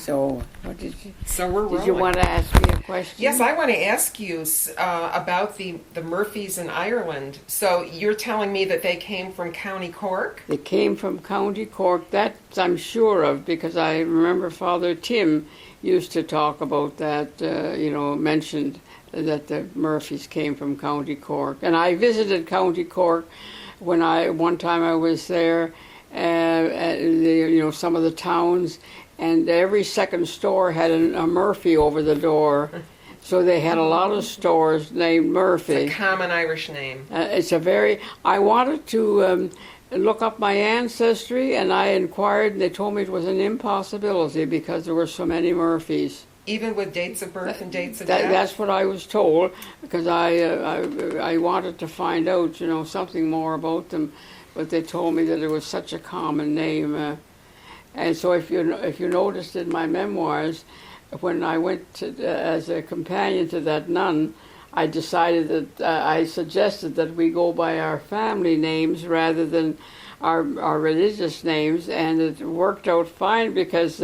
So, what did you? So we're Did you rolling. want to ask me a question? Yes, I want to ask you about the Murphys in Ireland. So you're telling me that they came from County Cork? They came from County Cork. That I'm sure of because I remember Father Tim used to talk about that. Mentioned that the Murphys came from County Cork, and I visited County Cork when one time I was there. Some of the towns. And every second store had a Murphy over the door. So they had a lot of stores named Murphy. It's a common Irish name. I wanted to look up my ancestry, and I inquired, and they told me it was an impossibility because there were so many Murphys. Even with dates of birth and dates of death? That's what I was told, because I wanted to find out, something more about them. But they told me that it was such a common name. And so if you noticed in my memoirs, when I went as a companion to that nun, I decided that I suggested that we go by our family names rather than our religious names, and it worked out fine because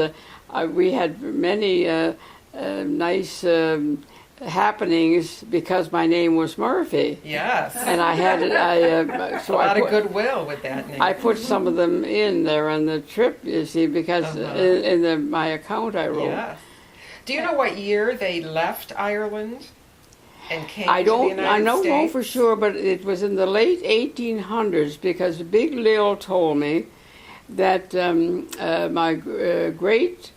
we had many nice happenings because my name was Murphy. Yes. And I had a lot of goodwill with that name. I put some of them in there on the trip, you see, because in my account I wrote. Yes. Do you know what year they left Ireland and came to the United States? I don't know for sure, but it was in the late 1800s because Big Lil told me that my great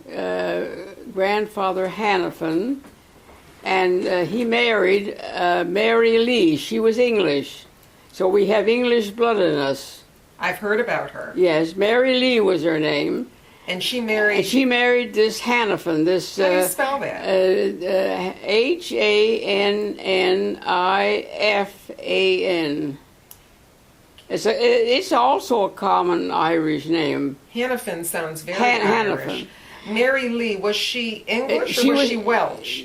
grandfather Hannafin, and he married Mary Lee. She was English. So we have English blood in us. I've heard about her. Yes, Mary Lee was her name. And she married... And she married this Hannafin. This, how do you spell that? Hanifan. It's also a common Irish name. Hannafin sounds very Irish. Hannafin. Mary Lee, was she English or was she Welsh?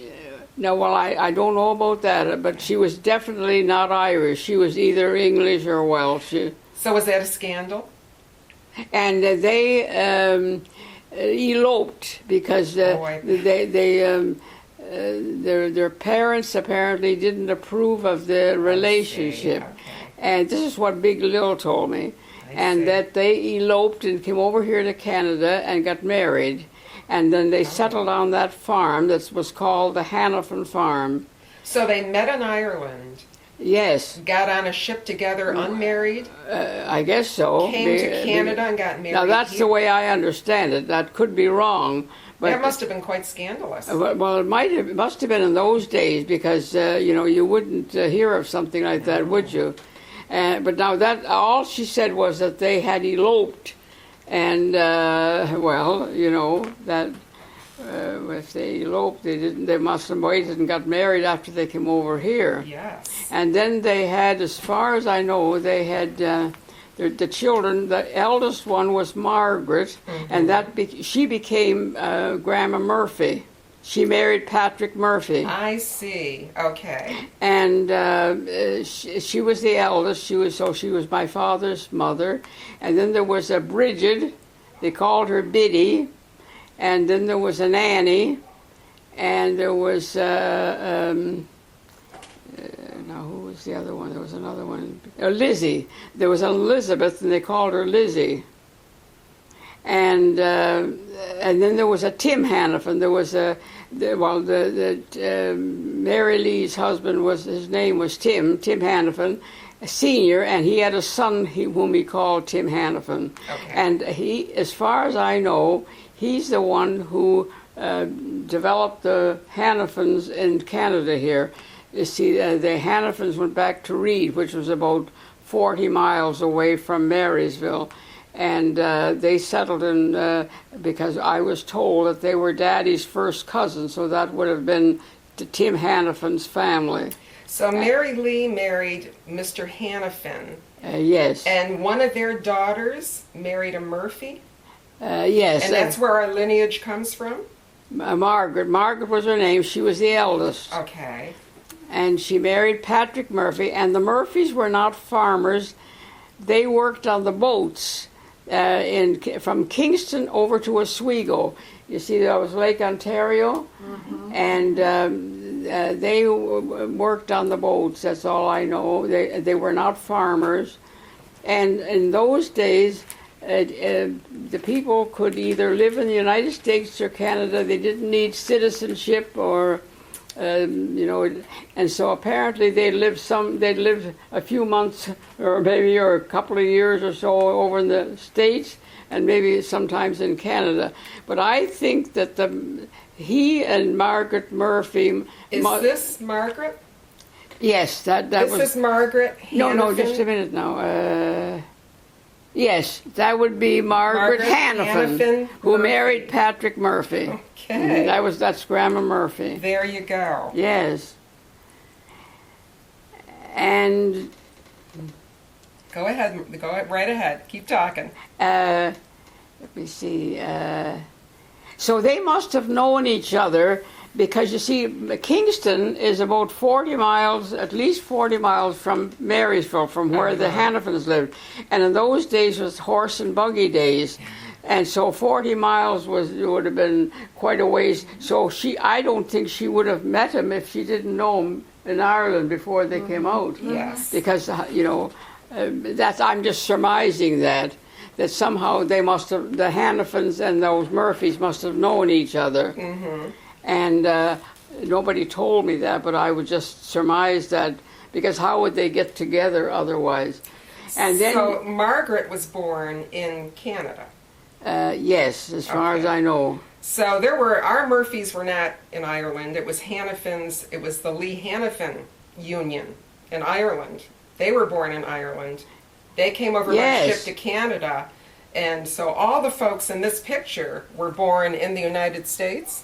No, well, I don't know about that, but she was definitely not Irish. She was either English or Welsh. So was that a scandal? And they eloped because their parents apparently didn't approve of the relationship. Okay. And this is what Big Lil told me. That they eloped and came over here to Canada and got married. And then they settled on that farm that was called the Hannafin Farm. So they met in Ireland. Yes. Got on a ship together unmarried. I guess so. Came to Canada and got married. Now that's here. the way I understand it. That could be wrong. But that must have been quite scandalous. Well, it must have been in those days because you wouldn't hear of something like that, would you? But now that all she said was that they had eloped. And that if they eloped, they must have waited and got married after they came over here. Yes. And then they had, as far as I know, they had the children. The eldest one was Margaret, and she became Grandma Murphy. She married Patrick Murphy. I see. Okay. And she was the eldest. She was my father's mother. And then there was a Bridget. They called her Biddy. And then there was an Annie. And there was now who was the other one? There was another one. Lizzie. There was an Elizabeth, and they called her Lizzie. And then there was a Tim Hannafin. There was Mary Lee's husband his name was Tim Hannafin, Senior, and he had a son whom he called Tim Hannafin. Okay. And he, as far as I know, he's the one who developed the Hannafins in Canada here. You see, the Hannafins went back to Reed, which was about 40 miles away from Marysville. And they settled in, because I was told that they were Daddy's first cousins, so that would have been Tim Hannafin's family. So Mary Lee married Mr. Hannafin. Yes. And one of their daughters married a Murphy? Yes. And that's where our lineage comes from? Margaret. Margaret was her name. She was the eldest. Okay. And she married Patrick Murphy, and the Murphys were not farmers. They worked on the boats. from Kingston over to Oswego. You see, that was Lake Ontario, and they worked on the boats. That's all I know. They were not farmers, and in those days, the people could either live in the United States or Canada. They didn't need citizenship or. And so apparently they'd lived a few months or a couple of years or so over in the States and maybe sometimes in Canada. But I think that he and Margaret Murphy... Is this Margaret? Yes, that was... This is Margaret Hannafin? No, just a minute now. Yes, that would be Margaret Hannafin, who married Patrick Murphy. Okay. That's Grandma Murphy. There you go. Yes. And go ahead. Go right ahead. Keep talking. Let me see. So they must have known each other because, you see, Kingston is about 40 miles, at least 40 miles from Marysville, from where the Hannafins lived. And in those days was horse and buggy days. And so 40 miles would have been quite a ways. So I don't think she would have met him if she didn't know him in Ireland before they came out. Yes. Because, I'm just surmising that somehow they must have, the Hannafins and those Murphys must have known each other. Mm-hmm. And nobody told me that, but I would just surmise that, because how would they get together otherwise? And then, so Margaret was born in Canada. Yes, as far as I know. So our Murphys were not in Ireland. It was Hannafins. It was the Lee Hannafin Union in Ireland. They were born in Ireland. They came over by ship to Canada. And so all the folks in this picture were born in the United States.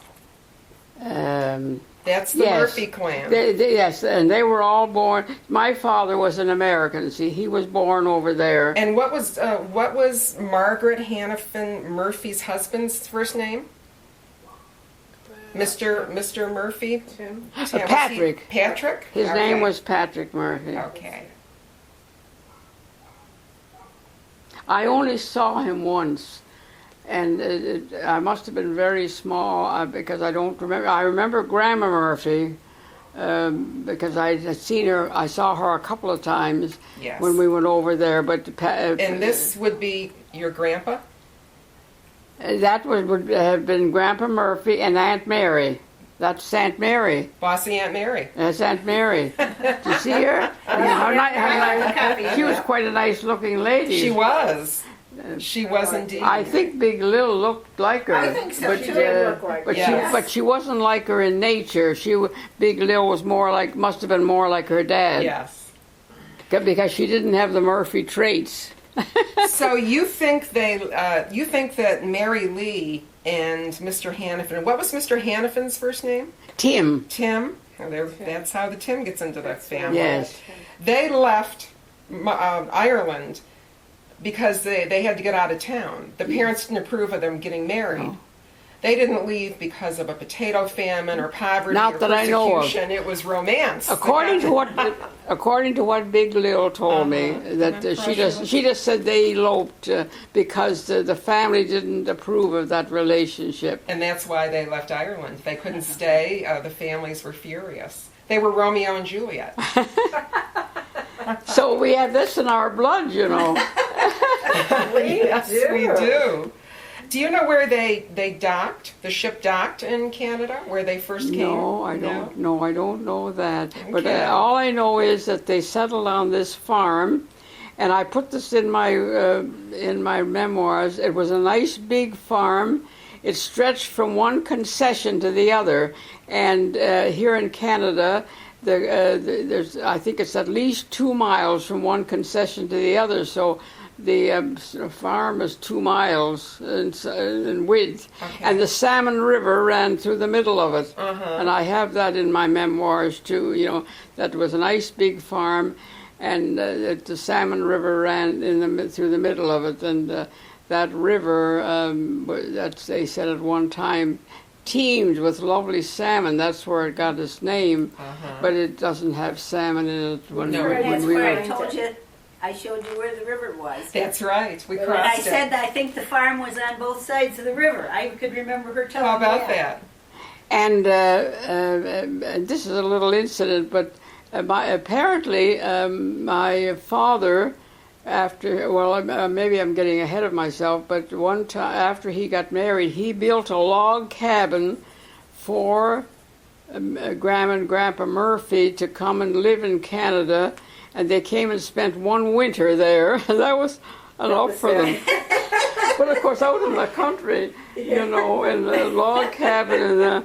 That's the Murphy clan. Yes, and they were all born. My father was an American. See, he was born over there. And what was Margaret Hannafin Murphy's husband's first name? Mr. Murphy? Tim. Patrick. Patrick? His name was Patrick Murphy. Okay. I only saw him once. And I must have been very small because I don't remember. I remember Grandma Murphy because I had seen her. I saw her a couple of times when we went over there. But and this would be your grandpa? That would have been Grandpa Murphy and Aunt Mary. That's Aunt Mary. Bossy Aunt Mary. That's Aunt Mary. Did you see her? She was quite a nice-looking lady. She was. She was indeed. I think Big Lil looked like her. I think so. But she did look like her. But she wasn't like her in nature. Big Lil was must have been more like her dad. Yes. Because she didn't have the Murphy traits. So you think that Mary Lee and Mr. Hannafin. What was Mr. Hannafin's first name? Tim. Tim. That's how the Tim gets into the family. Yes. They left Ireland because they had to get out of town. The parents didn't approve of them getting married. Oh. They didn't leave because of a potato famine or poverty or persecution. I know of. It was romance. According to what Big Lil told me, that she just said they eloped because the family didn't approve of that relationship. And that's why they left Ireland. They couldn't stay. The families were furious. They were Romeo and Juliet. So we have this in our blood, you know. Yes, we do. Do you know where they docked? The ship docked in Canada, where they first came? No, I don't. No, I don't know that. Okay. But all I know is that they settled on this farm, and I put this in my memoirs. It was a nice big farm. It stretched from one concession to the other, and here in Canada, there's I think it's at least 2 miles from one concession to the other. So. The farm is 2 miles in width, and the Salmon River ran through the middle of it. And I have that in my memoirs too. You know, that was a nice big farm, and the Salmon River ran through the middle of it. And that river, they said at one time, teemed with lovely salmon. That's where it got its name, but it doesn't have salmon in it. That's why I told you. I showed you where the river was. That's right. We And crossed I it. said that I think the farm was on both sides of the river. I could remember her telling How me about that? And this is a little incident, but apparently my father, maybe I'm getting ahead of myself, but one time after he got married, he built a log cabin for Grandma and Grandpa Murphy to come and live in Canada, and they came and spent one winter there. That was enough for them. But of course, out in the country, you know, in a log cabin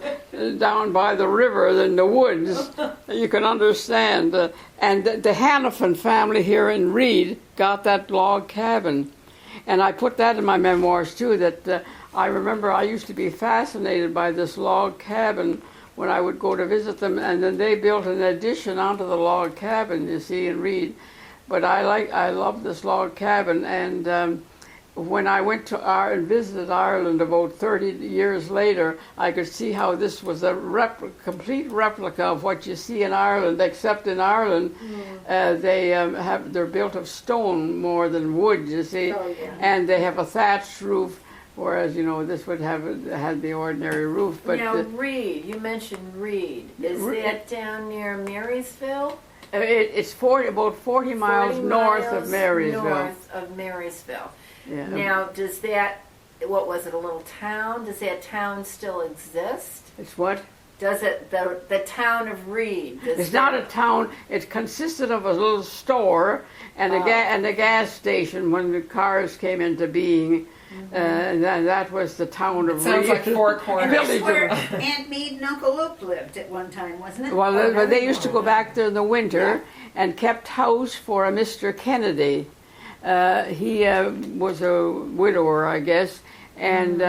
down by the river in the woods, you can understand. And the Hannafin family here in Reed got that log cabin. And I put that in my memoirs too, that I remember I used to be fascinated by this log cabin when I would go to visit them, and then they built an addition onto the log cabin, you see, in Reed. But I love this log cabin, and when I went to and visited Ireland about 30 years later, I could see how this was a complete replica of what you see in Ireland, except in Ireland they're built of stone more than wood, you see, and they have a thatched roof. Whereas, you know, this would have had the ordinary roof. But now, Reed, you mentioned Reed. Is that down near Marysville? It's about 40 miles north of Marysville. North of Marysville. Yeah. Now, does that, what was it, a little town? Does that town still exist? It's what? Does it, the town of Reed? It's not a town. It consisted of a little store and a gas station when the cars came into being. That was the town of Reed. Sounds like Four Corners. That's where Aunt Mead and Uncle Luke lived at one time, wasn't it? Well, they used to go back there in the winter and kept house for a Mr. Kennedy. He was a widower, I guess, and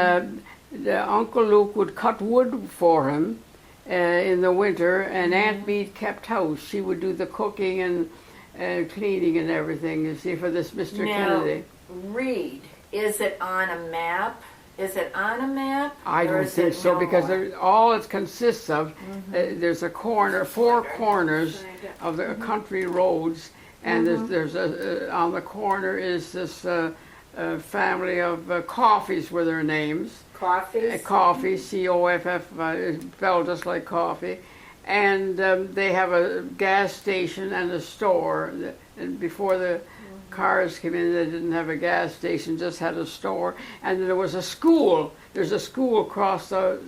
Uncle Luke would cut wood for him in the winter, and Aunt Mead kept house. She would do the cooking and cleaning and everything, you see, for this Mr. Kennedy. Reed. Is it on a map? Is it on a map? I don't think so, because all it consists of, there's a corner, four corners of the country roads, and there's on the corner is this family of Coffees were their names. Coffees? Coffee, C-O-F-F, spelled just like coffee. And they have a gas station and a store. And before the cars came in, they didn't have a gas station, just had a store. And there was a school. There's a school across the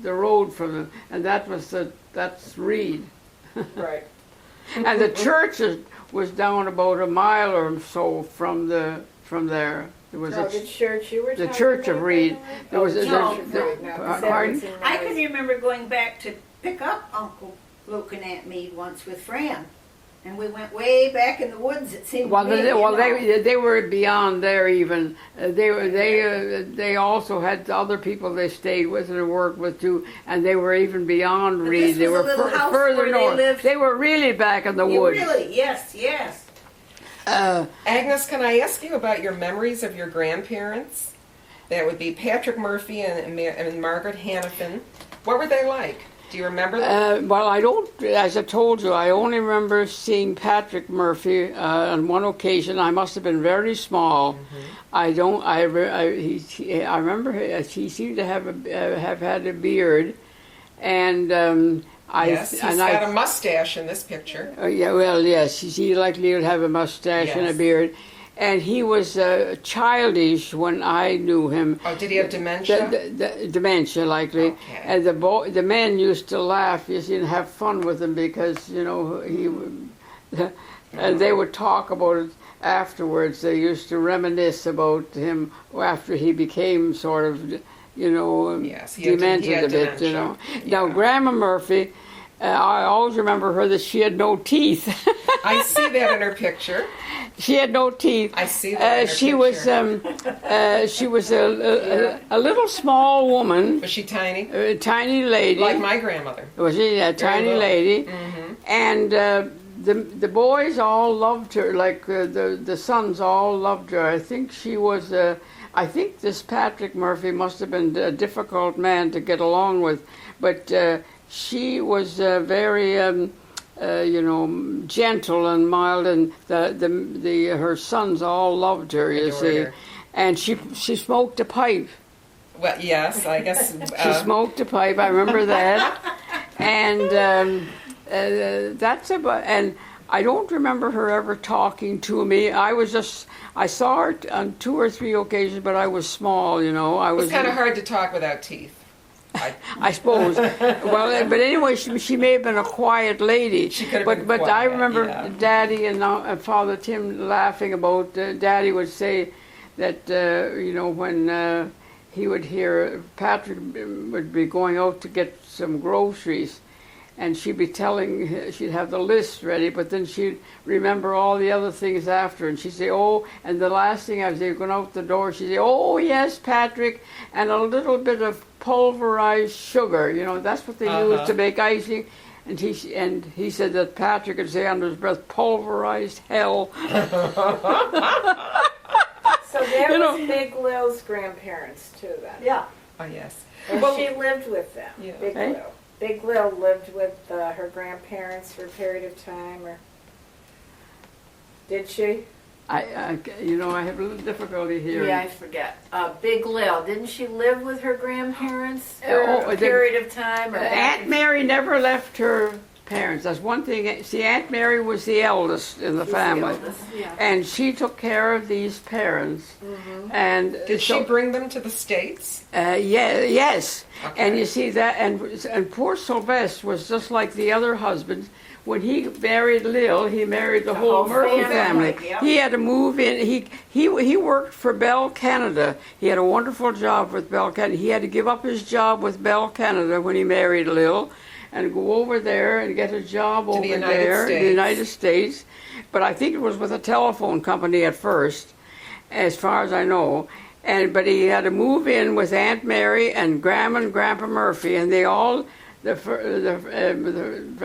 road from them, and that's Reed. Right. And the church was down about a mile or so from there. There was the church you were the talking Church of about, Reed. There was I can remember going back to pick up Uncle Luke and Aunt Mead once with Fran. And we went way back in the woods. It seemed. They were beyond there even. They also had other people they stayed with and worked with too, and they were even beyond Reed. They were further north. They were really back in the woods. Really, yes. Agnes, can I ask you about your memories of your grandparents? That would be Patrick Murphy and Margaret Hannafin. What were they like? Do you remember them? Well, I don't. As I told you, I only remember seeing Patrick Murphy on one occasion. I must have been very small. I don't. I remember he seemed to have had a beard, and yes, he's got a mustache in this picture. Yes, he likely would have a mustache and a beard. And he was childish when I knew him. Oh, did he have dementia? Dementia, likely. Okay. And the men used to laugh, you see, and have fun with him because, you know, and they would talk about it afterwards. They used to reminisce about him after he became sort of, you know, demented a bit, you know. Now, Grandma Murphy, I always remember her that she had no teeth. I see that in her picture. She had no teeth. I see that. She was a little small woman. Was she tiny? A tiny lady. Like my grandmother. Was she a tiny lady? And the boys all loved her. Like the sons all loved her. I think she was. I think this Patrick Murphy must have been a difficult man to get along with, but she was very. gentle and mild, and her sons all loved her. You see, and she smoked a pipe. Well, yes, I guess she smoked a pipe. I remember that, and that's about. And I don't remember her ever talking to me. I saw her on 2 or 3 occasions, but I was small. It's kind of hard to talk without teeth. I suppose. Well, but anyway, she may have been a quiet lady. She could have been but quiet, I remember Daddy and Father Tim laughing about. Daddy would say that when he would hear Patrick would be going out to get some groceries, and she'd have the list ready, but then she'd remember all the other things after, and she'd say, oh, and the last thing I was going out the door, she'd say, oh, yes, Patrick, and a little bit of pulverized sugar, that's what they use to make icing. And he said that Patrick would say under his breath, pulverized hell. So that was Big Lil's grandparents, too, then? Yeah. Oh, yes. And she lived with them, Yeah. Big Lil. Big Lil lived with her grandparents for a period of time, or did she? I have a little difficulty here. Yeah, I forget. Big Lil, didn't she live with her grandparents for a period of time? Or Aunt Mary never left her parents. That's one thing. See, Aunt Mary was the eldest in the family, and she took care of these parents. Mm-hmm. And did she bring them to the States? Yes. Okay. And you see that, and poor Sylvester was just like the other husbands. When he married Lil, he married the whole Murphy family. Yep. He had to move in. He worked for Bell Canada. He had a wonderful job with Bell Canada. He had to give up his job with Bell Canada when he married Lil, and go over there and get a job over there in the United States. But I think it was with a telephone company at first, as far as I know. But he had to move in with Aunt Mary and Grandma and Grandpa Murphy, and they all.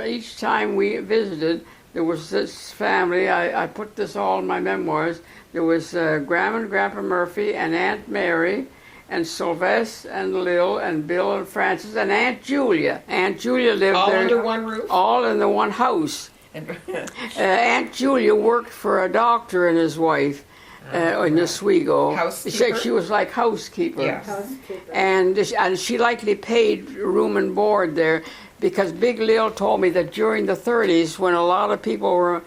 Each time we visited, there was this family. I put this all in my memoirs. There was Grandma and Grandpa Murphy and Aunt Mary and Sylvester and Lil and Bill and Francis and Aunt Julia. Aunt Julia lived all there. All under one roof? All in the one house. Aunt Julia worked for a doctor and his wife. In Oswego. Housekeeper? She was like housekeeper. Yes. Housekeeper. And she likely paid room and board there, because Big Lil told me that during the 30s, when a lot of people were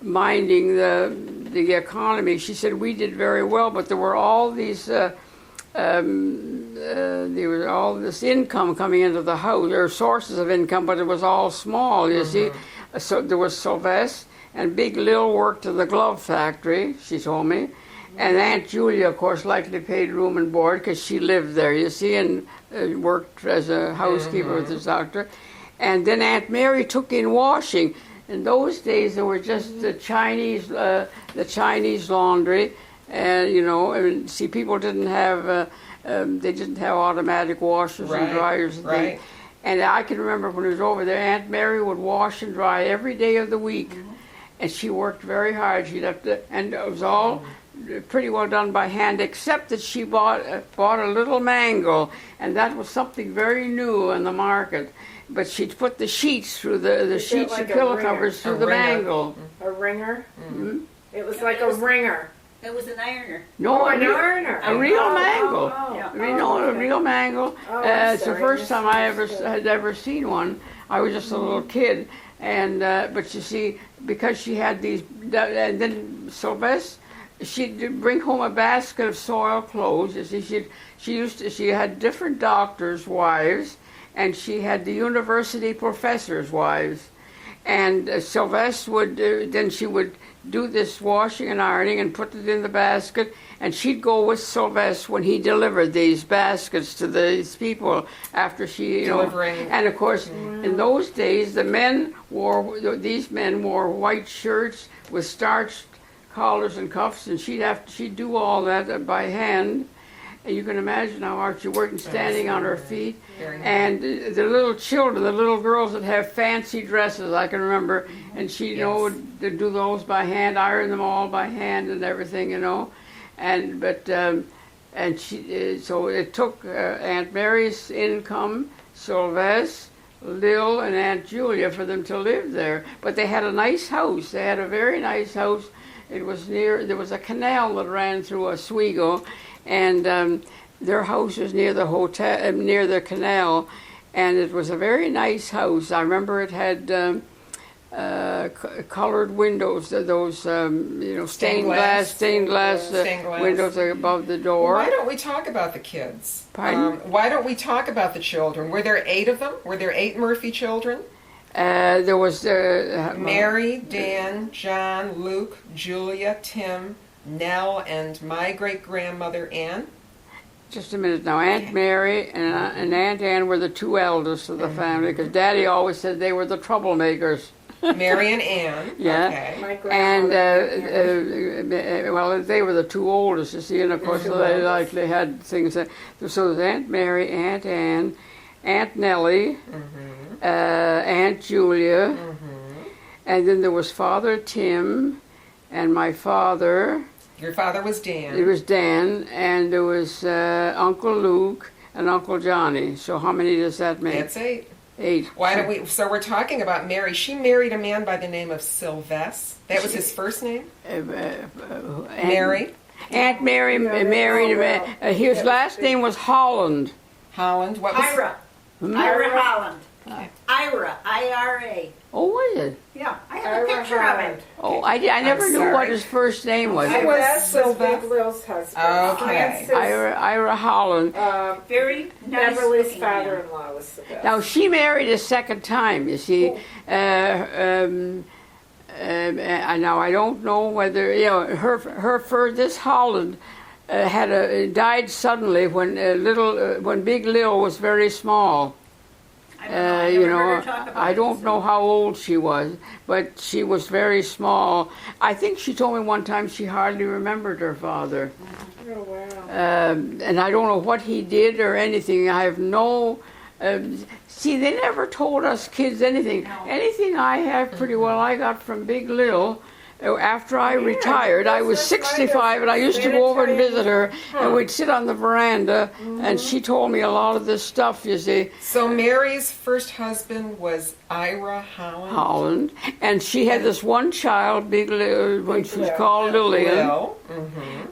minding the economy, she said we did very well, but there were all these there was all this income coming into the house. There were sources of income, but it was all small, you see. So there was Sylvester, and Big Lil worked in the glove factory, she told me. And Aunt Julia, of course, likely paid room and board because she lived there, you see, and worked as a housekeeper with the doctor. And then Aunt Mary took in washing. In those days, there were just the Chinese laundry, and see, people didn't have automatic washers and dryers and things. And I can remember when I was over there, Aunt Mary would wash and dry every day of the week, and she worked very hard. She'd have to, and it was all pretty well done by hand, except that she bought a little mangle, and that was something very new in the market. But she'd put the sheets through the sheets and pillow covers through the mangle. A ringer? Mm-hmm. It was like a ringer. It was an ironer. No, an ironer. A real mangle. A real mangle. It's the first time I had ever seen one. I was just a little kid, and but you see, because she had these, and then Sylvester, she'd bring home a basket of soiled clothes. You see, she had different doctors' wives, and she had the university professors' wives. And Sylvester would, then she would do this washing and ironing and put it in the basket, and she'd go with Sylvester when he delivered these baskets to these people after she, delivering. And of course, in those days, these men wore white shirts with starched collars and cuffs, and she'd do all that by hand. And you can imagine how hard she worked, standing on her feet. And the little children, the little girls that have fancy dresses, I can remember, and she would do those by hand, iron them all by hand and everything, And she, so it took Aunt Mary's income, Sylvester, Lil and Aunt Julia for them to live there. But they had a nice house. They had a very nice house. It was there was a canal that ran through Oswego, and their house was near the hotel, near the canal, and it was a very nice house. I remember it had colored windows, those stained glass windows above the door. Why don't we talk about the kids? Pardon? Why don't we talk about the children? Were there 8 of them? Were there 8 Murphy children? There was Mary, Dan, John, Luke, Julia, Tim, Nell, and my great-grandmother Ann. Just a minute now. Aunt Mary and Aunt Ann were the 2 eldest of the family, because Daddy always said they were the troublemakers. Mary and Ann. Yeah. Okay. And well, they were the 2 oldest, you see, and of course they had things. So there's Aunt Mary, Aunt Ann, Aunt Nellie, Aunt Julia, and then there was Father Tim, and my father. Your father was Dan. It was Dan, and there was Uncle Luke and Uncle Johnny. So how many does that make? That's 8. 8. Why don't we? So we're talking about Mary. She married a man by the name of Sylvester. That was his first name. Mary. Aunt Mary married a man. His last name was Holland. Holland. What was? Ira. Ira Holland. Ira. I-R-A. Oh, was it? Yeah, I have a picture of him. Oh, I never knew what his first name was. It was Big Lil's husband. Okay. Ira Holland. Very nice Beverly's looking father-in-law was the best. Now, she married a second time, you see. Now, I don't know whether, her this Holland died suddenly when Big Lil was very small. I don't know how old she was, but she was very small. I think she told me one time she hardly remembered her father. Oh, wow. And I don't know what he did or anything. I have no... see, they never told us kids anything. No. Anything I have pretty well I got from Big Lil. After I retired, I was 65, and I used to go over and visit her, and we'd sit on the veranda, and she told me a lot of this stuff, you see. So Mary's first husband was Ira Holland. Holland, and she had this one child, Big Lil, when she was called Lillian. Lil.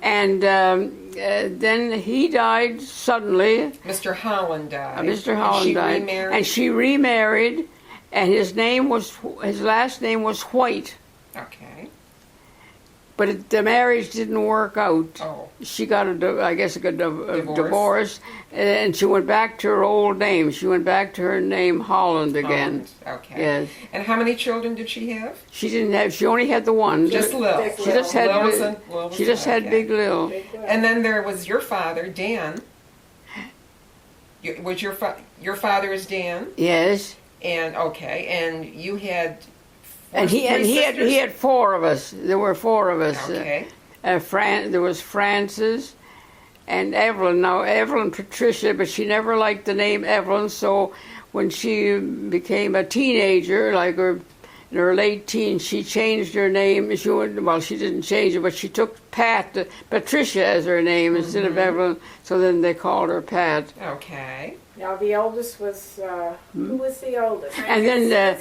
And then he died suddenly. Mr. Holland died. Mr. Holland died, Remarried. and she remarried, and his last name was White. Okay. But the marriage didn't work out. Oh. She got a divorce, and she went back to her old name. She went back to her name Holland again. Holland. Okay. Yes. And how many children did she have? She didn't have. She only had the one. Just Lil. She just had. Lil She just had Big Lil. And then there was your father, Dan. Was your father is Dan? Yes. And you had. And he had 4 of us. There were 4 of us. Okay. There was Frances and Evelyn. Now Evelyn Patricia, but she never liked the name Evelyn. So when she became a teenager, like in her late teens, she changed her name. She didn't change it, but she took Patricia as her name instead of Evelyn. So then they called her Pat. Okay. Now the oldest was, who was the oldest? And then,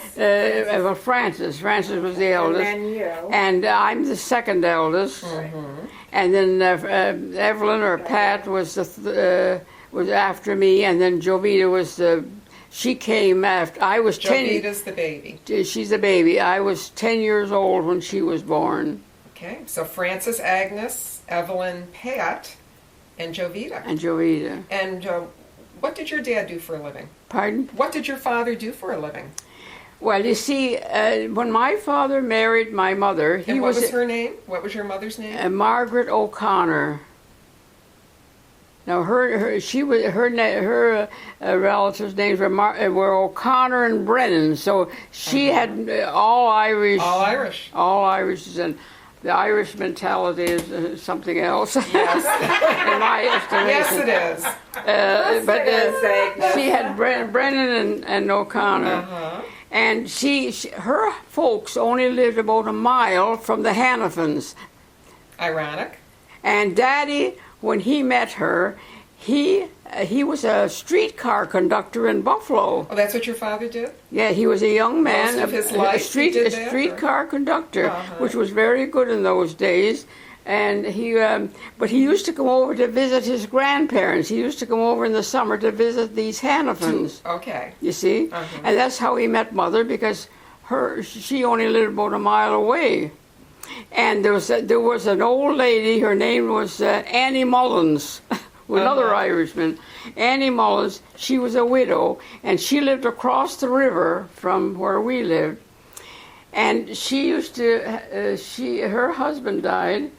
Frances. Frances was the eldest. And then you. And I'm the second eldest. And then Evelyn or Pat was after me, and then Jovita she came after. I was 10. Jovita's the baby. She's the baby. I was 10 years old when she was born. Okay, so Frances, Agnes, Evelyn, Pat, and Jovita. And what did your dad do for a living? Pardon? What did your father do for a living? Well, you see, when my father married my mother, what was her name? What was your mother's name? Margaret O'Connor. Now, her relatives' names were O'Connor and Brennan, so she had all Irish. All Irish. All Irish, and the Irish mentality is something else. Yes. In my estimation. Yes, it is. But she had Brennan and O'Connor. And her folks only lived about a mile from the Hannafins. Ironic. And Daddy, when he met her, he he was a streetcar conductor in Buffalo. Oh, that's what your father did? Yeah, he was a young man, Most of his life he did that, streetcar conductor, Uh-huh. which was very good in those days. And but he used to come over to visit his grandparents. He used to come over in the summer to visit these Hannafins. Okay. You see, and that's how he met Mother, because she only lived about a mile away. And there was an old lady. Her name was Annie Mullins, another Irishman. Annie Mullins. She was a widow, and she lived across the river from where we lived. And she used to. Her husband died.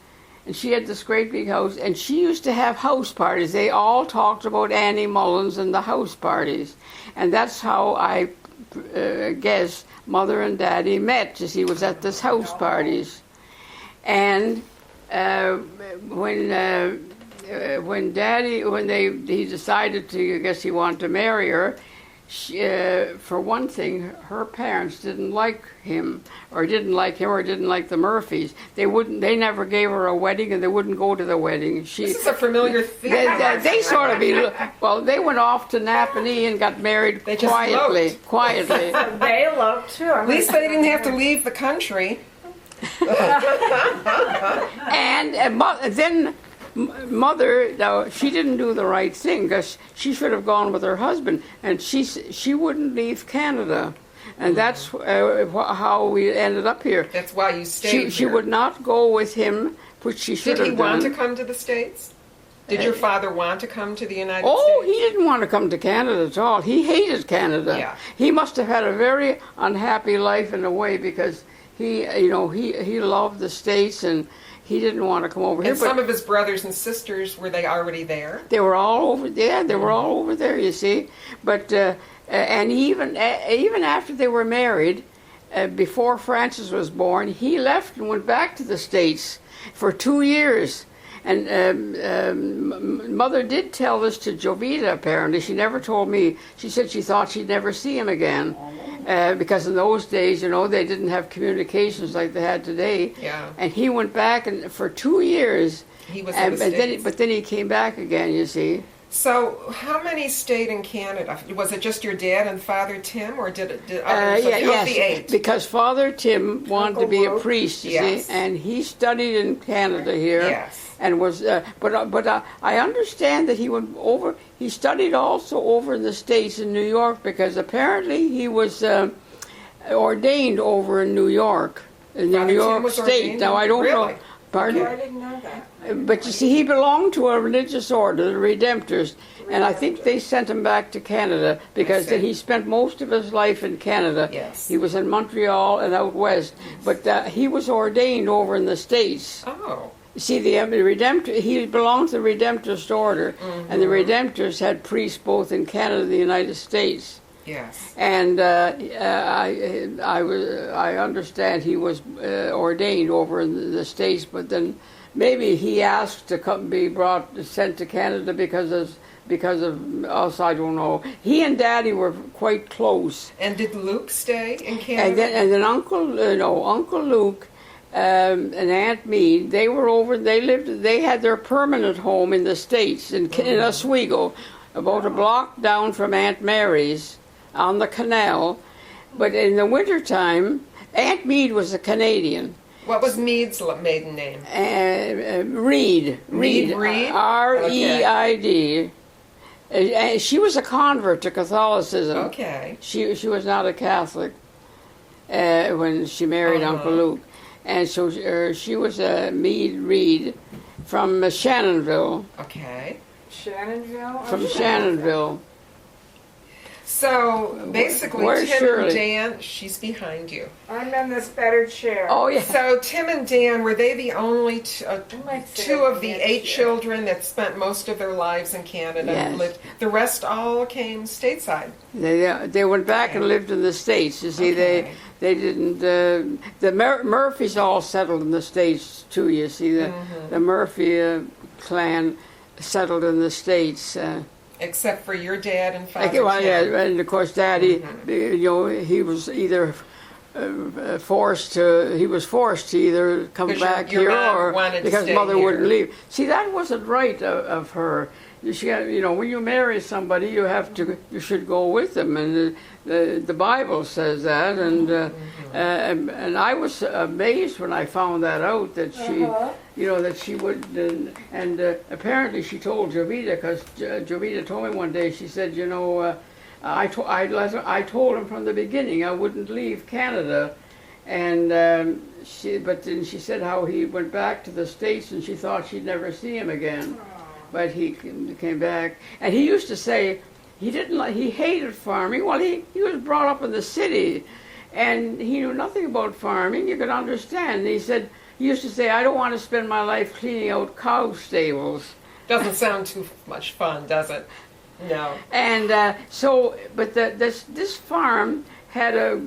And she had this great big house, and she used to have house parties. They all talked about Annie Mullins and the house parties. And that's how I guess Mother and Daddy met. You see, was at this house parties. And when he decided to, I guess he wanted to marry her, for one thing, her parents didn't like him or didn't like the Murphys. They never gave her a wedding, and they wouldn't go to the wedding. This is a familiar thing. They sort of they went off to Napanee and got married quietly. They eloped too. At least they didn't have to leave the country. And then Mother, now she didn't do the right thing, because she should have gone with her husband, and she wouldn't leave Canada, and that's how we ended up here. That's why you stayed She here. would not go with him, which she should have done. Did he want to come to the States? Did your father want to come to the United Oh, States? he didn't want to come to Canada at all. He hated Canada. Yeah. He must have had a very unhappy life in a way, because he loved the States, and he didn't want to come over here. And some of his brothers and sisters, were they already there? They were all over. Yeah, they were all over there. You see, but and even after they were married, before Francis was born, he left and went back to the States for 2 years. And Mother did tell this to Jovita. Apparently, she never told me. She said she thought she'd never see him again, because in those days, they didn't have communications like they had today. Yeah. And he went back, and for 2 years. He was in the States. But then he came back again. You see. So, how many stayed in Canada? Was it just your dad and Father Tim, or did others of the 8? Because Father Tim wanted to be a priest, you Yes. see, and he studied in Canada here. Yes. And was, but I understand that he went over. He studied also over in the States in New York, because apparently he was ordained over in New York, in the Father New Tim York was State. ordained? Now I don't Really? know. Pardon? I didn't know that. But you see, he belonged to a religious order, the Redemptors, and I think they sent him back to Canada, because he spent most of his life in Canada. Yes. He was in Montreal and out west, but he was ordained over in the States. Oh. You see, the Redemptor, he belonged to the Redemptorist order, and the Redemptors had priests both in Canada and the United States. Yes. And I understand he was ordained over in the States, but then maybe he asked to be sent to Canada because of us. I don't know. He and Daddy were quite close. And did Luke stay in Canada? And then Uncle Luke and Aunt Meade, they were over. They had their permanent home in the States in Oswego, about a block down from Aunt Mary's on the canal. But in the wintertime, Aunt Meade was a Canadian. What was Meade's maiden name? Reed. Reed? R-E-I-D. She was a convert to Catholicism. Okay. She was not a Catholic when she married Uncle Luke. And so she was a Meade Reed from Shannonville. Okay. Shannonville? From Shannonville. So basically, Where's Tim Shirley? and Dan, she's behind you. I'm in this better chair. Oh, yeah. So Tim and Dan, were they the only two of the 8 children that spent most of their lives in Canada? Yes. The rest all came stateside. They went back and lived in the States. You see, Okay. they didn't. The Murphys all settled in the States too. You see, the Murphy clan settled in the States. Except for your dad and Father Well, Tim. yeah, and of course, Daddy, he was either forced to either come Because back your here mom or wanted to because stay Mother here. wouldn't leave. See, that wasn't right of her. when you marry somebody, you should go with them, and the Bible says that, and I was amazed when I found that out, that she would, and apparently she told Jovita, because Jovita told me one day, she said, I told him from the beginning I wouldn't leave Canada, and but then she said how he went back to the States, and she thought she'd never see him again. But he came back, and he used to say he hated farming. Well, he was brought up in the city, and he knew nothing about farming. You could understand. He used to say, I don't want to spend my life cleaning out cow stables. Doesn't sound too much fun, does it? No. And but this farm had a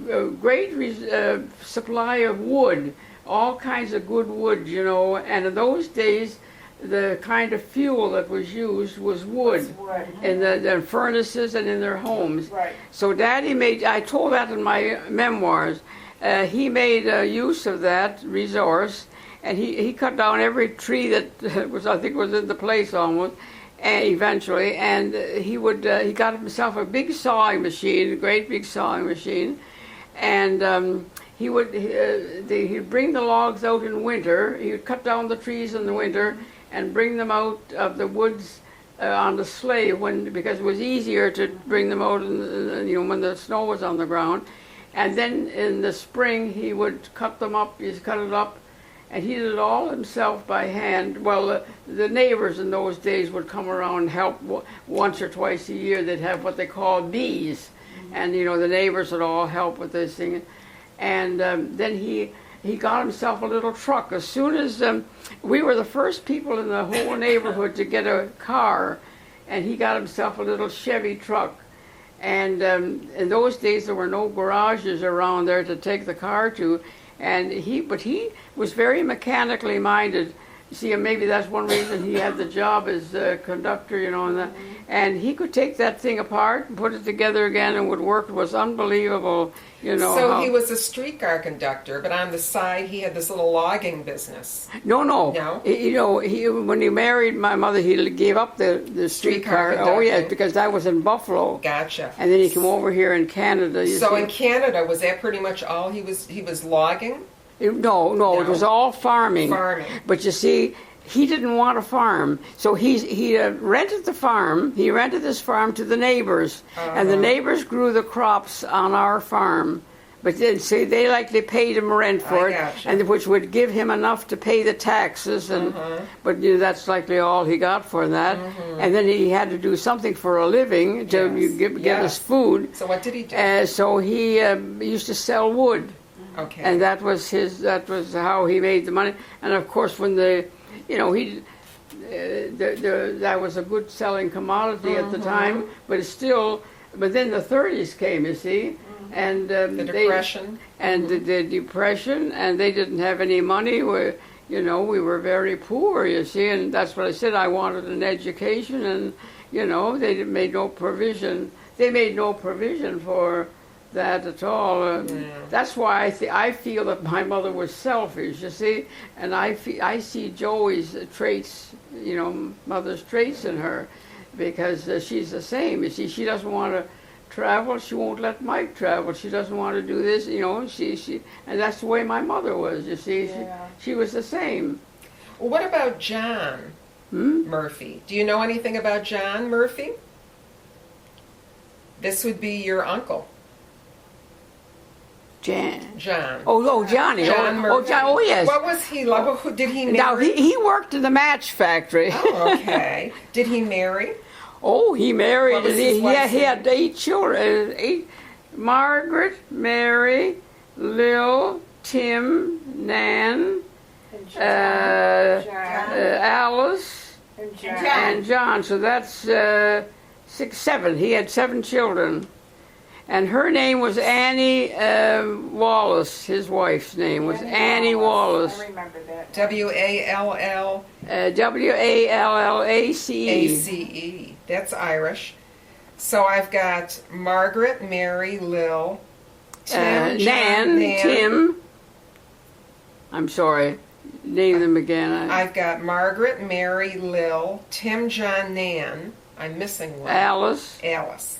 great supply of wood, all kinds of good wood, and in those days, the kind of fuel that was used was wood in the furnaces and in their homes. Right. So Daddy I told that in my memoirs, he made use of that resource, and he cut down every tree that was in the place almost, eventually, and he got himself a big sawing machine, a great big sawing machine, and he'd bring the logs out in winter. He would cut down the trees in the winter and bring them out of the woods on the sleigh because it was easier to bring them out when the snow was on the ground. And then in the spring he would cut it up, and he did it all himself by hand. Well, the neighbors in those days would come around and help once or twice a year. They'd have what they called bees, and the neighbors would all help with this thing. And then he got himself a little truck. As soon as we were the first people in the whole neighborhood to get a car, and he got himself a little Chevy truck. And in those days there were no garages around there to take the car to, but he was very mechanically minded. See, maybe that's one reason he had the job as a conductor, and he could take that thing apart and put it together again and would work. It was unbelievable, So he was a streetcar conductor, but on the side he had this little logging business. No. No? When he married my mother, he gave up the streetcar. Oh, yes, because that was in Buffalo. Gotcha. And then he came over here in Canada. So in Canada, was that pretty much all he was logging? No, it was all farming. Farming. But you see, he didn't want to farm, so he rented the farm. He rented this farm to the neighbors, and the neighbors grew the crops on our farm. But then, see, they paid him rent for it, gotcha. and which would give him enough to pay the taxes. And but that's likely all he got for that. And then he had to do something for a living to get us food. So what did he do? So he used to sell wood. Okay. And that was how he made the money. And of course, when that was a good selling commodity at the time, but then the 30s came, you see, and the Depression. The Depression, and they didn't have any money. We were very poor, you see, and that's what I said. I wanted an education, and they made no provision. They made no provision for that at all. That's why I feel that my mother was selfish, you see, and I see Joey's traits, mother's traits in her, because she's the same. You see, she doesn't want to travel. She won't let Mike travel. She doesn't want to do this. She and that's the way my mother was. You see, she was the same. Well, what about John Murphy? Do you know anything about John Murphy? This would be your uncle. John. Oh, Johnny. John Murphy. Oh, yes. What was he like? Did he marry? Now, he worked in the match factory. Oh, okay. Did he marry? Oh, he married. What was his wife's He had 8 children. Margaret, Mary, Lil, Tim, Nan, Alice, and John. So that's 7. He had 7 children. And her name was Annie Wallace. His wife's name was Annie Wallace. I remember that. W-A-L-L. Wallace. A-C-E. That's Irish. So I've got Margaret, Mary, Lil, Tim, Nan, Tim. I'm sorry. Name them again. I've got Margaret, Mary, Lil, Tim, John, Nan. I'm missing one. Alice. Alice.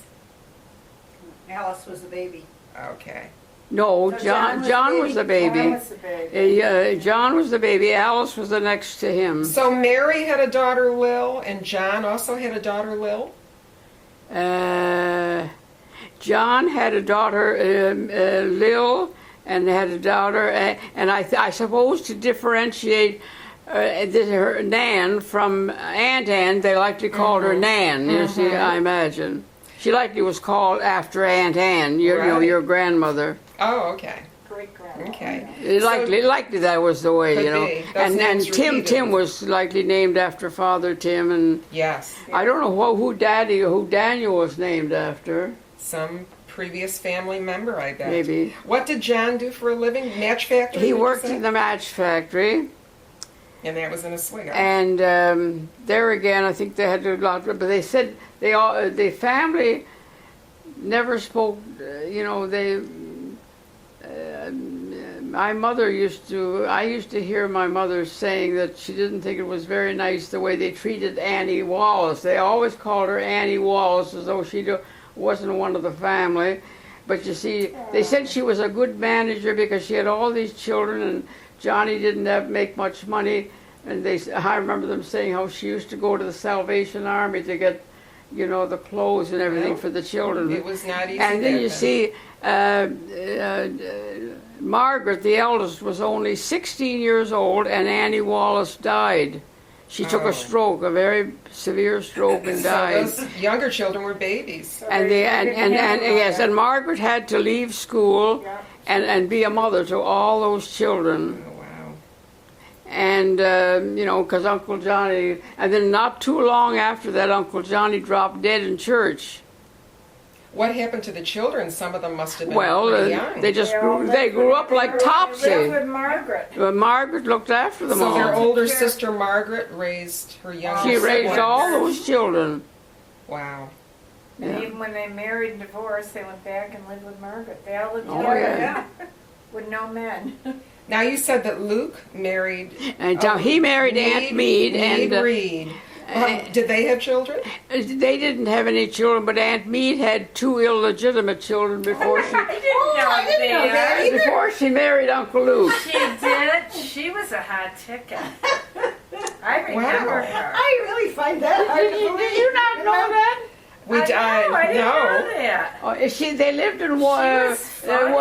Alice was the baby. Okay. No, So John was the baby. John was the baby. John was the baby. Alice was the next to him. So Mary had a daughter, Lil, and John also had a daughter, Lil? John had a daughter, Lil, and had a daughter, and I suppose to differentiate her Nan from Aunt Ann, they likely called her Nan. You see, I imagine she likely was called after Aunt Ann, your grandmother. Oh, okay. Great grandma. Okay. Likely that was the way, Could you know. be. Those And names Tim repeated. was likely named after Father Tim, and Yes. I don't know who Daniel was named after. Some previous family member, I bet. Maybe. What did John do for a living? Match factory? He did you worked say? in the match factory, And that was in Oswego. and there again, I think they had a lot. But they said the family never spoke. My mother I used to hear my mother saying that she didn't think it was very nice the way they treated Annie Wallace. They always called her Annie Wallace as though she wasn't one of the family. But you see, they said she was a good manager because she had all these children, and Johnny didn't make much money. And I remember them saying how she used to go to the Salvation Army to get, the clothes and everything for the children. It was not easy. And then back you see, Margaret, the eldest, was only 16 years old, and Annie Wallace died. She took a stroke, a very severe stroke, and So died. those younger children were babies. And and Margaret had to leave school and be a mother to all those children. Oh, wow. And, because Uncle Johnny, and then not too long after that, Uncle Johnny dropped dead in church. What happened to the children? Some of them must have been Well, pretty young. they grew up like Lived Topsy. with Margaret. Margaret looked after them So all. their older sister Margaret raised her younger She raised siblings. all those children. Wow. And Yeah. even when they married and divorced, they went back and lived with Margaret. They all lived Oh, together. yeah. With no men. Now you said that Luke married And he married Aunt Mead, Mead and Reed. Did they have children? they didn't have any children, but Aunt Mead had 2 illegitimate children before she I didn't know that either. before she married Uncle Luke. She did. She was a hot ticket. I remember Wow. her. I really find that hard to believe. Did you not know that? We I didn't know that. Oh, they lived in was funny,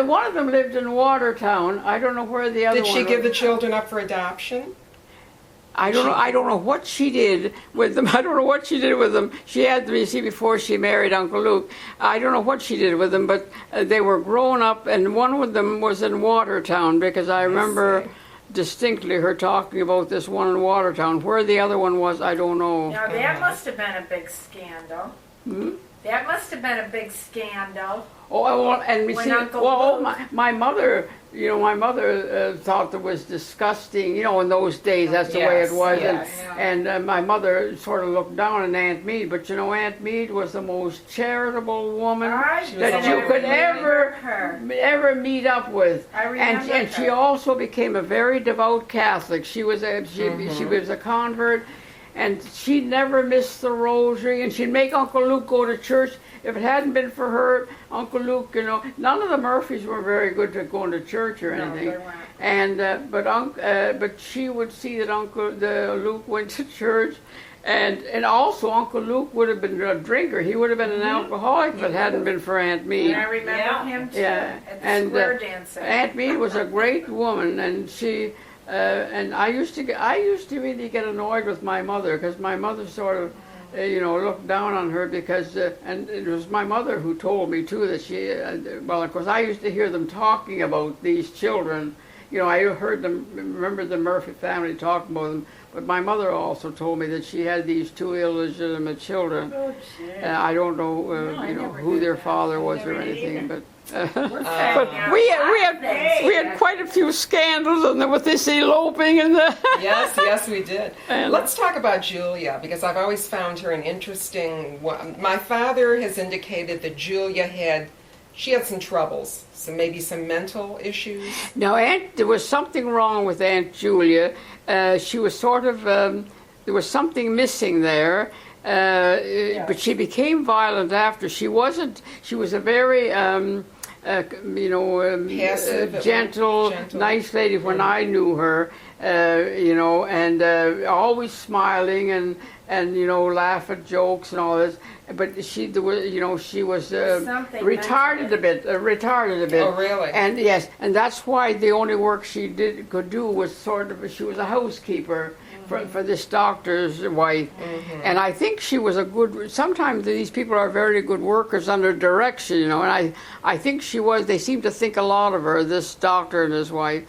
one of them lived in Watertown. I don't know where the other Did one. she give was. the children up for adoption? I don't know what she did with them. I don't know what she did with them. She had them, you see, before she married Uncle Luke. I don't know what she did with them, but they were grown up, and one of them was in Watertown, because I remember distinctly her talking about this one in Watertown. Where the other one was, I don't know. Now that must have been a big scandal. That must have been a big scandal. Oh, well, and we When see, Uncle well, Luke- my mother, my mother thought that was disgusting, in those days, that's the way it Yes, was. yes. And my mother sort of looked down on Aunt Mead, but Aunt Mead was the most charitable woman I that you could remember her. ever meet up with. I remember And she her. also became a very devout Catholic. She was she was a convert, and she never missed the rosary, and she'd make Uncle Luke go to church. If it hadn't been for her, Uncle Luke, none of the Murphys were very good at going to church or anything. they weren't. And but she would see that Luke went to church, and also Uncle Luke would have been a drinker. He would have been an alcoholic if it hadn't been for Aunt Mead. And I remember him too Yeah, at the and square dancing. Aunt Mead was a great woman, and she and I used to really get annoyed with my mother, because my mother sort of looked down on her, because and it was my mother who told me too that she well, of course I used to hear them talking about these children. I heard them, remember the Murphy family talking about them, but my mother also told me that she had these 2 illegitimate children. Oh, gee. I don't know, I never who did their that. father was Never or did anything, either. but We're but finding out we things. had quite a few scandals with this eloping and the. Yes, we did. And- Let's talk about Julia, because I've always found her an interesting one. My father has indicated that Julia had she had some troubles, maybe some mental issues. Now, there was something wrong with Aunt Julia. She was sort of, there was something missing there. But she became violent after. She was a very, Passive, gentle, nice lady when I knew her, and always smiling and laugh at jokes and all this. But she was retarded a bit. Oh, really? And yes, and that's why the only work she could do was she was a housekeeper for this doctor's wife. And I think she was sometimes these people are very good workers under direction, and I think she was. They seemed to think a lot of her, this doctor and his wife.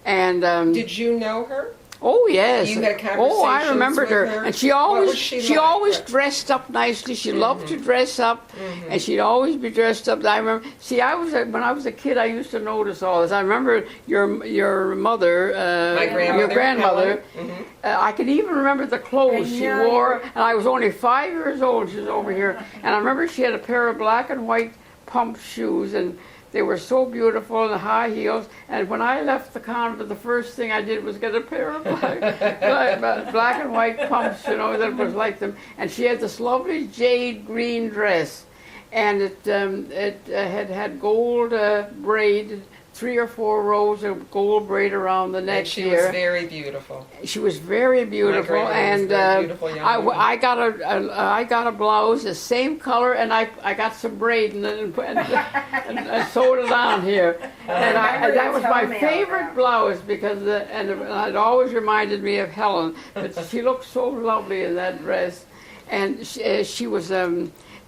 And did you know her? Oh yes. You had conversations I remembered with her. And she always like? dressed up nicely. She loved to dress up, and she'd always be dressed up. I remember. See, when I was a kid, I used to notice all this. I remember your mother, my grandmother, your grandmother. I could even remember the clothes she wore, and I was only 5 years old. She was over here, and I remember she had a pair of black and white pump shoes, and they were so beautiful, and the high heels. And when I left the convent, the first thing I did was get a pair of black and white pumps, that was like them. And she had this lovely jade green dress, and it had gold braid, 3 or 4 rows of gold braid around the neck. And she was very beautiful. She was very beautiful, and I got a blouse the same color, and I got some braid and I sewed it on here, and that was my favorite blouse because and it always reminded me of Helen. But she looked so lovely in that dress, and she was.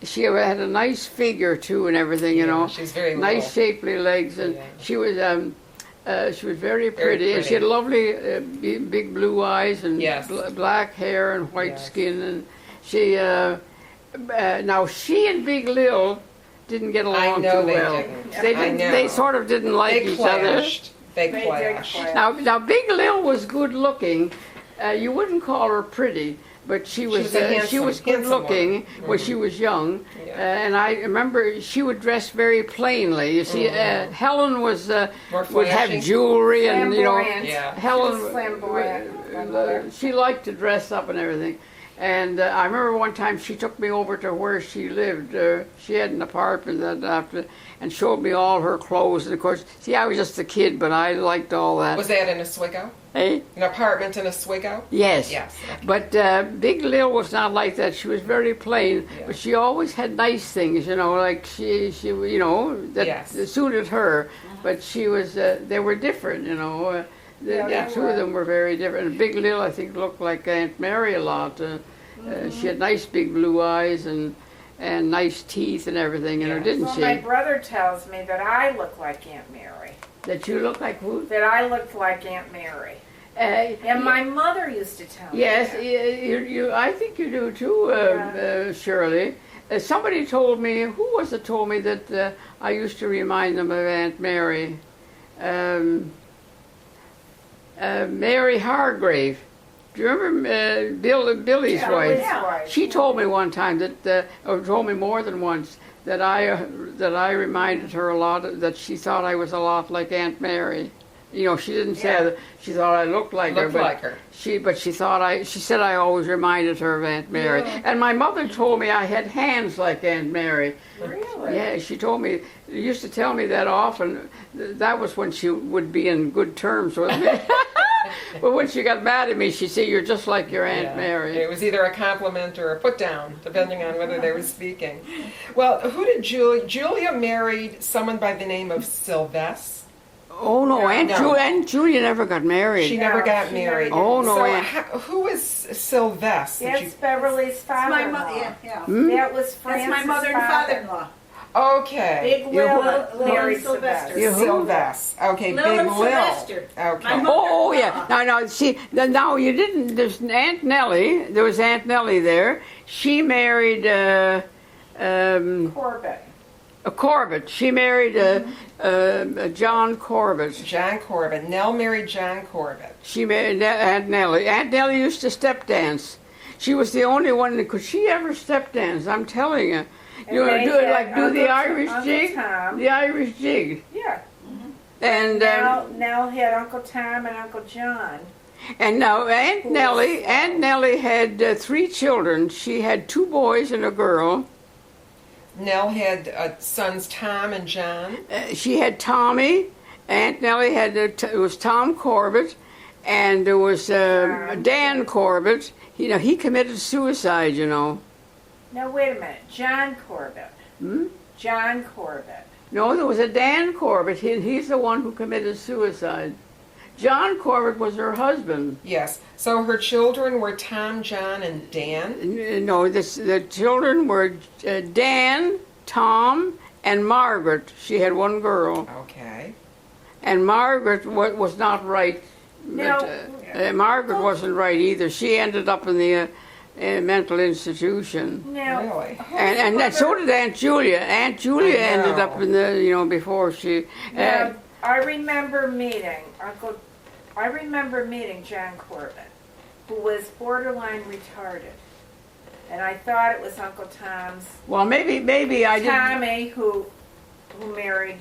She had a nice figure too, and everything. She was very nice, little. shapely legs, and she was very pretty, and she had lovely big blue eyes and black hair and white skin, and she. Now she and Big Lil didn't get along too well. They sort of didn't like each other. They clashed. Now Big Lil was good looking. You wouldn't call her pretty. But she was good looking when she was young, and I remember she would dress very plainly. You see, Helen would have jewelry, and Helen she liked to dress up and everything. And I remember one time she took me over to where she lived. She had an apartment and showed me all her clothes. And of course, see, I was just a kid, but I liked all that. Was that in Oswego? Eh? An apartment in Oswego? Yes. Yes. Okay. But Big Lil was not like that. She was very plain, but she always had nice things, like she that suited her. But she was, they were different, The two of them were very different. And Big Lil, I think, looked like Aunt Mary a lot. She had nice big blue eyes and nice teeth and everything, didn't she? My brother tells me that I look like Aunt Mary. That you look like who? That I looked like Aunt Mary. And my mother used to tell me that. Yes, I think you do too, Shirley. Somebody told me, who was it told me that I used to remind them of Aunt Mary? Mary Hargrave. Do you remember Billy's wife? Yeah. She told me one time or told me more than once, that I reminded her a lot, that she thought I was a lot like Aunt Mary. She didn't say that she thought I looked like her, but she said I always reminded her of Aunt Mary. Yeah. And my mother told me I had hands like Aunt Mary. Really? Yeah, she told me, used to tell me that often. That was when she would be in good terms with me. But when she got mad at me, she said, "You're just like your Aunt Mary." It was either a compliment or a put down, depending on whether they were speaking. Well, who did Julia married someone by the name of Sylvester? Oh no, Aunt Julia never got married. She never got married. Oh no, so who is Sylvester? That's Beverly's father-in-law. That was Francis' That's my mother and father-in-law. Okay. Big Lil married Sylvester. Sylvester. Okay, Lil Big and Lil. Sylvester. Okay. Oh yeah. Now see, now you didn't. There's Aunt Nellie. There was Aunt Nellie there. She married Corbett. Corbett. She married John Corbett. John Corbett. Nell married John Corbett. She married Aunt Nellie. Aunt Nellie used to step dance. She was the only one that could she ever step dance. I'm telling you. You And do they it like had do the Uncle Irish Uncle jig, Tom. the Irish jig, Yeah. and Nell had Uncle Tom and Uncle John. and now Aunt Nellie had 3 children. She had 2 boys and a girl. Nell had sons Tom and John. She had Tommy. Aunt Nellie had it was Tom Corbett, and there was Dan Corbett. He committed suicide. Now wait a minute, John Corbett. John Corbett. No, there was a Dan Corbett. He's the one who committed suicide. John Corbett was her husband. Yes. So her children were Tom, John, and Dan. No, the children were Dan, Tom, and Margaret. She had 1 girl. Okay. And Margaret was not right. No. Margaret wasn't right either. She ended up in the mental institution. Now, Really? And so did Aunt Julia. Aunt Julia I know. ended up in the, before she... now, I remember meeting John Corbett, who was borderline retarded. And I thought it was Uncle Tom's. well, maybe I didn't... Tommy, who married,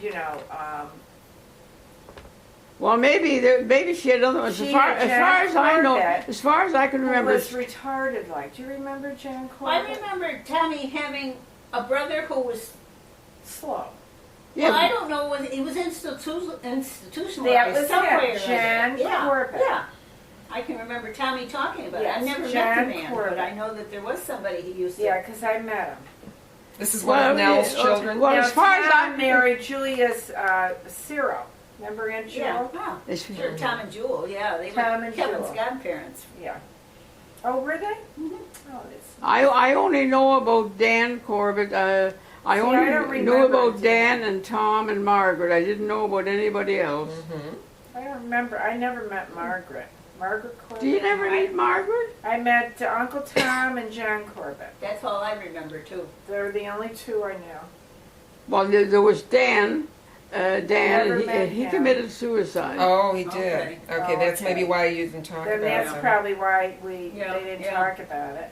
Well, maybe she had other ones. She As far had as I know, Corbett, as far as I can who remember... was retarded like. Do you remember John Well, Corbett? I remember Tommy having a brother who was. Slow. Yeah, Well, I don't know whether he was institutionalized That was somewhere. it, John Corbett. Yeah. I can remember Tommy talking about it. I Yes, never met John the man, Corbett. but I know that there was somebody he used to. Yeah, because I met him. This is one of Nell's children. well, now, as far as Tom I... married Julia's Cyril. Remember Aunt Jewel? Yeah, wow. Sure, Tom and Jewel, yeah. They Tom were and Kevin's Jewel. godparents. Yeah. Oh, were they? Mhm. Oh, it's. I only know about Dan Corbett. I I only don't knew remember about Dan and Tom and Margaret. I didn't know about anybody else. I don't remember. I never met Margaret. Margaret Corbett. Do you never meet Margaret? I met Uncle Tom and John Corbett. That's all I remember, too. They're the only 2 I knew. Well, there was Dan. Never Dan, met he him. committed suicide. Oh, he did. Okay. Okay, Oh, that's okay. maybe why you didn't talk Then about that's him. probably why Yeah, they didn't yeah. talk about it.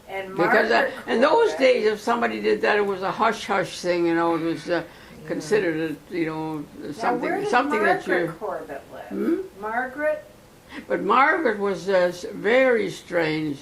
And Because Margaret in those Corbett- days, if somebody did that, it was a hush-hush thing. It was considered, Now, where did something that Margaret you... Corbett live? Hmm? Margaret? But Margaret was very strange.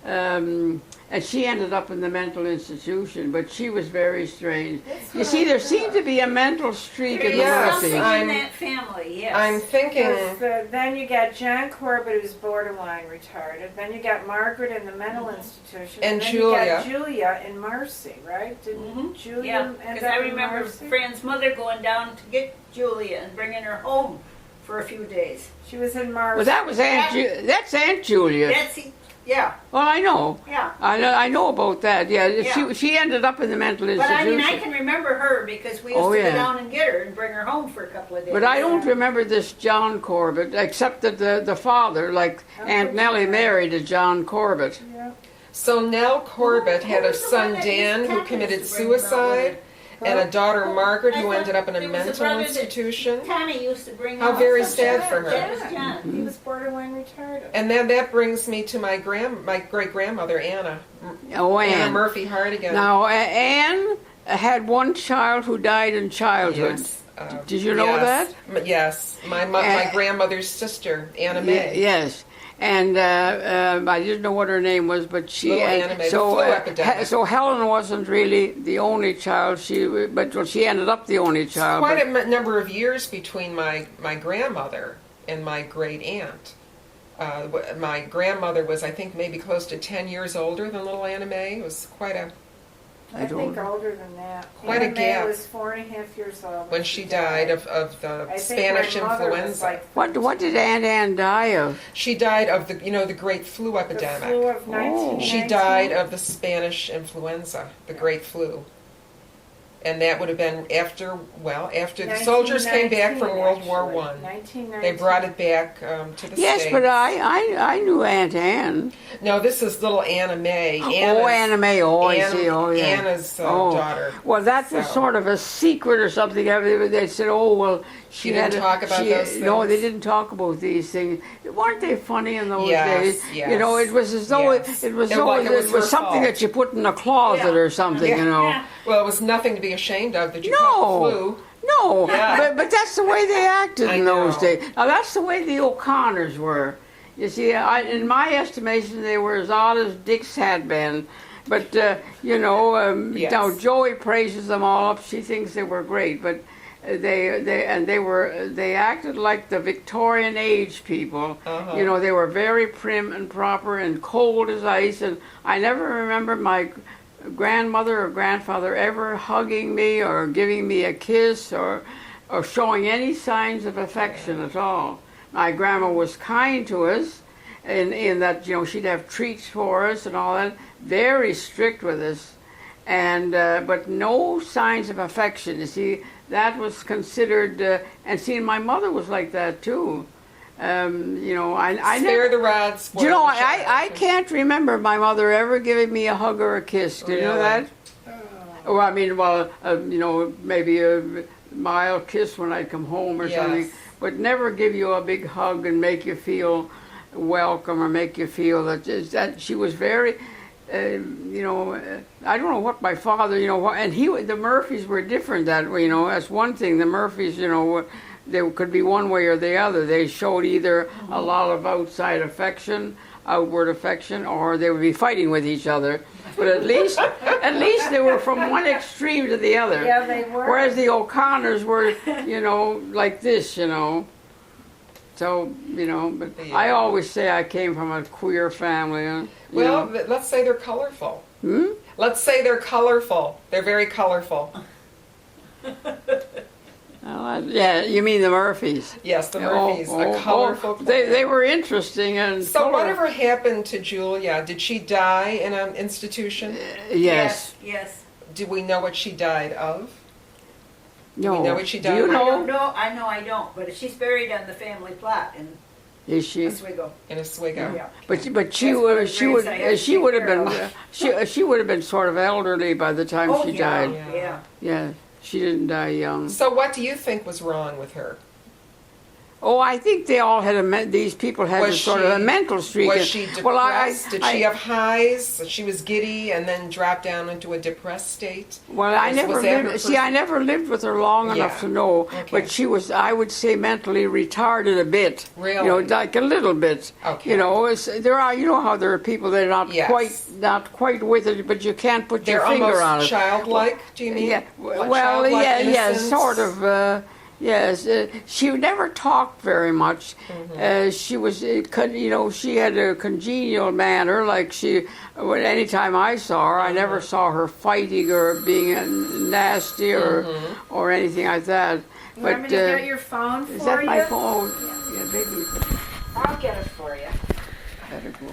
And she ended up in the mental institution, but she was very strange. That's You what see, I there thought. seemed to be a mental streak in the Yes, Murphys. Something I'm- in that family, yes. I'm thinking. Then you got John Corbett, who's borderline retarded. Then you got Margaret in the mental institution. And then Julia. you got Julia in Mercy, right? Didn't Mhm. Julia Yeah, end because up I in remember Mercy? Fran's mother going down to get Julia and bringing her home for a few days. She was in Mercy. Well, that was that's Aunt Julia. That's, yeah, Well, I know. yeah. I know about that. Yeah, Yeah. She ended up in the mental But institution. I can remember her because we used Oh, to yeah. go down and get her and bring her home for a couple of days. But I don't remember this John Corbett, except that the father, like Uncle Aunt Nellie, John. married a John Corbett. Yeah. So Nell Corbett Who had a was the son one that Dan used who to committed used to bring them out with suicide, and a daughter Margaret who ended up in a There was a mental brother that institution. Tommy used to bring How out. very That's sad right, for her. That was John. He was borderline retarded. And then that brings me to my great grandmother Anna. Oh, Anna Anne. Murphy Hardigan. Now, Anne had one child who died in childhood. Yes. Did you know yes. Yes, my grandmother's sister, Anna May. Yes. And I didn't know what her name was, but she. Little Anna May, the flu epidemic. So Helen wasn't really the only child. She ended up the only child. Quite but- a number of years between my grandmother and my great aunt. My grandmother was, I think, maybe close to 10 years older than little Anna May. It was quite a I think older than that. Quite a Anna May gap. was 4.5 years old when she died of the I think Spanish my mother was influenza. like What did Aunt Anne die of? She died of the great flu the epidemic. flu of 1919. She died of the Spanish influenza, the great flu. And that would have been after the soldiers came back from World War One. 1919. They brought it back to the Yes, States. but I knew Aunt Anne. No, this is little Anna May. Anna May. I see. Oh, yeah. Anna's daughter. Well, that was sort of a secret or something. They said, "Oh, well, She didn't talk about those things? No, they didn't talk about these things. Weren't they funny in those Yes, days? yes. You know, it was as though Yes. it was It was like it was her something fault. that you put in a closet or something. Yeah. You know. Yeah. Well, it was nothing to be ashamed of that you No. caught the flu. No, Yeah. but that's the way they acted I in those know. days. Now that's the way the O'Connors were. You see, in my estimation, they were as odd as Dick's had been. But Yes. now Joey praises them all up. She thinks they were great, but they acted like the Victorian age people. Uh-huh. You know, they were very prim and proper and cold as ice. And I never remember my grandmother or grandfather ever hugging me or giving me a kiss or showing any signs of affection at all. My grandma was kind to us in that, you know, she'd have treats for us and all that, very strict with us, and but no signs of affection. You see, that was considered, and see, my mother was like that too. You know, I Spare never, the rod, spoil you know, the child. I can't remember my mother ever giving me a hug or a kiss. Do you know Really? that? Or I mean, well, you know, maybe a mild kiss when I'd come home or Yes. something, but never give you a big hug and make you feel welcome or make you feel that she was very, you know, I don't know what my father, you know, and the Murphys were different that way, you know. That's one thing. The Murphys, you know, they could be one way or the other. They showed either a lot of outward affection, or they would be fighting with each other. But at least they were from one extreme to the other. Yeah, they were. Whereas the O'Connors were, you know, like this, you know. So, you know, but Yeah. I always say I came from a queer family. You Well, know. let's say they're colorful. Hmm? Let's say they're colorful. They're very colorful. Yeah, you mean the Murphys? Yes, the Murphys, a colorful They were interesting and So whatever happened to Julia? Did she die in an institution? Yes. Yes. Do we know what she died of? No. we know what she Do died you of? I know? don't know. I don't. But she's buried on the family plot in Is she? Oswego. In Oswego. Yeah. But she That's one of the she graves I have to she take would have care been of. she would have been sort of elderly by the time Oh, she yeah. died. Yeah. Yeah, she didn't die young. So what do you think was wrong with her? Oh, I think they all had these people had Was a sort of a she- mental streak. Was she depressed? Well, Did she have highs? She was giddy and then dropped down into a depressed state? Well, I Was never that her lived. See, I never lived with her long enough Yeah. to know. Okay. But she was, I would say, mentally retarded a bit. Really? You know, like a little bit. Okay. You know, there are. You know how there are people that are Yes. not quite with it, but you can't put They're your finger on almost it. childlike, do you mean? Yeah. Like Well, childlike yeah, innocence? sort of. Yes, she never talked very much. Mm-hmm. She was, you know, she had a congenial manner. Like anytime I saw her, I never Mm-hmm. saw her fighting or being nasty Mm-hmm. or anything like that. You want me to get your phone for is that you? my phone? Yeah, maybe. I'll get